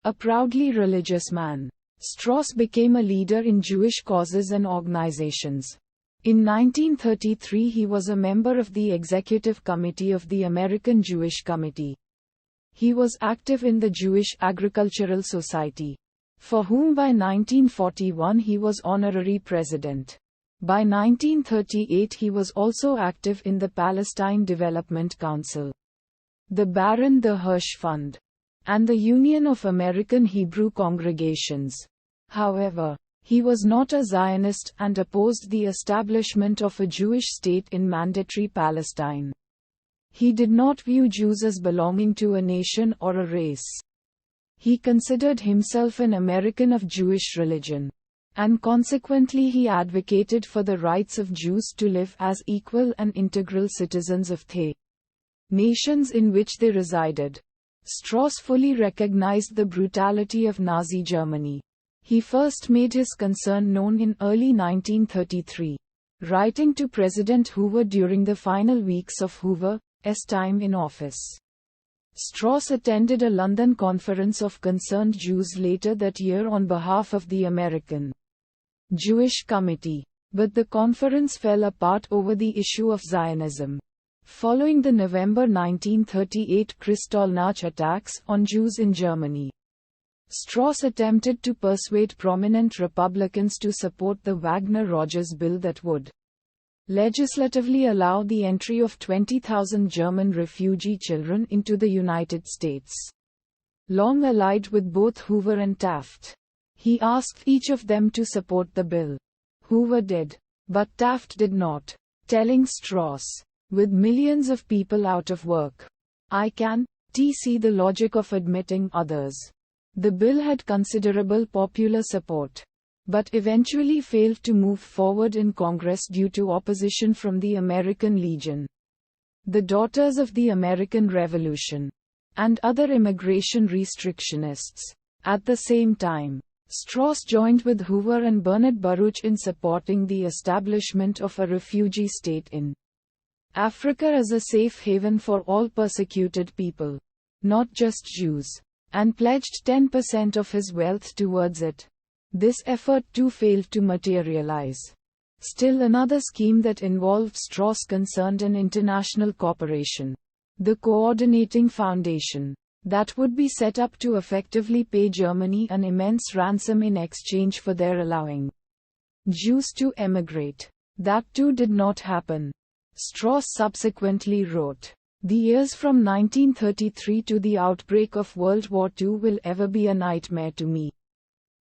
A proudly religious man, Strauss became a leader in Jewish causes and organizations. In 1933 he was a member of the Executive Committee of the American Jewish Committee. He was active in the Jewish Agricultural Society, for whom by 1941 he was honorary president. By 1938 he was also active in the Palestine Development Council, the Baron the Hirsch Fund, and the Union of American Hebrew Congregations. However, he was not a Zionist and opposed the establishment of a Jewish state in mandatory Palestine. He did not view Jews as belonging to a nation or a race. He considered himself an American of Jewish religion, and consequently he advocated for the rights of Jews to live as equal and integral citizens of the nations in which they resided. Strauss fully recognized the brutality of Nazi Germany. He first made his concern known in early 1933, writing to President Hoover during the final weeks of Hoover's time in office. Strauss attended a London conference of concerned Jews later that year on behalf of the American Jewish Committee, but the conference fell apart over the issue of Zionism. Following the November 1938 Kristallnacht attacks on Jews in Germany, Strauss attempted to persuade prominent Republicans to support the Wagner-Rogers bill that would legislatively allow the entry of 20,000 German refugee children into the United States. Long allied with both Hoover and Taft, he asked each of them to support the bill. Hoover did, but Taft did not, telling Strauss, "With millions of people out of work, I can see the logic of admitting others." The bill had considerable popular support, but eventually failed to move forward in Congress due to opposition from the American Legion, the Daughters of the American Revolution, and other immigration restrictionists. At the same time, Strauss joined with Hoover and Bernard Baruch in supporting the establishment of a refugee state in Africa as a safe haven for all persecuted people, not just Jews, and pledged 10% of his wealth towards it. This effort too failed to materialize. Still another scheme that involved Strauss concerned an international corporation, the Coordinating Foundation, that would be set up to effectively pay Germany an immense ransom in exchange for their allowing Jews to emigrate. That too did not happen. Strauss subsequently wrote, "The years from 1933 to the outbreak of World War II will ever be a nightmare to me.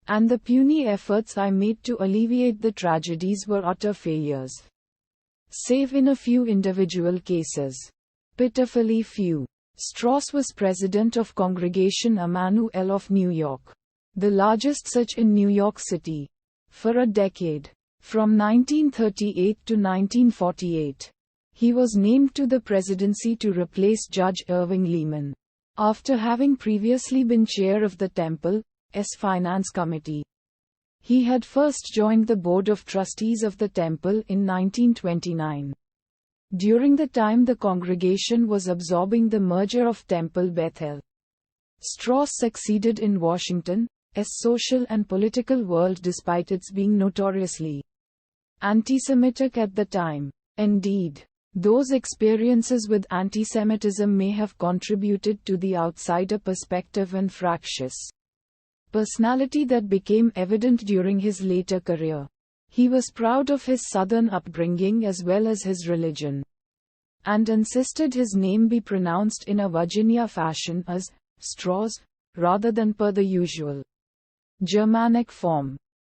And the puny efforts I made to alleviate the tragedies were utter failures. Save in a few individual cases. Pitifully few." Strauss was president of Congregation Emmanuel of New York, the largest such in New York City, for a decade. From 1938 to 1948. He was named to the presidency to replace Judge Irving Lehman, after having previously been chair of the Temple's Finance Committee. He had first joined the Board of Trustees of the Temple in 1929. During the time the congregation was absorbing the merger of Temple Bethel, Strauss succeeded in Washington's social and political world despite its being notoriously anti-Semitic at the time. Indeed, those experiences with anti-Semitism may have contributed to the outsider perspective and fractious personality that became evident during his later career. He was proud of his Southern upbringing as well as his religion, and insisted his name be pronounced in a Virginia fashion as ʻstrɔːz, rather than per the usual Germanic form.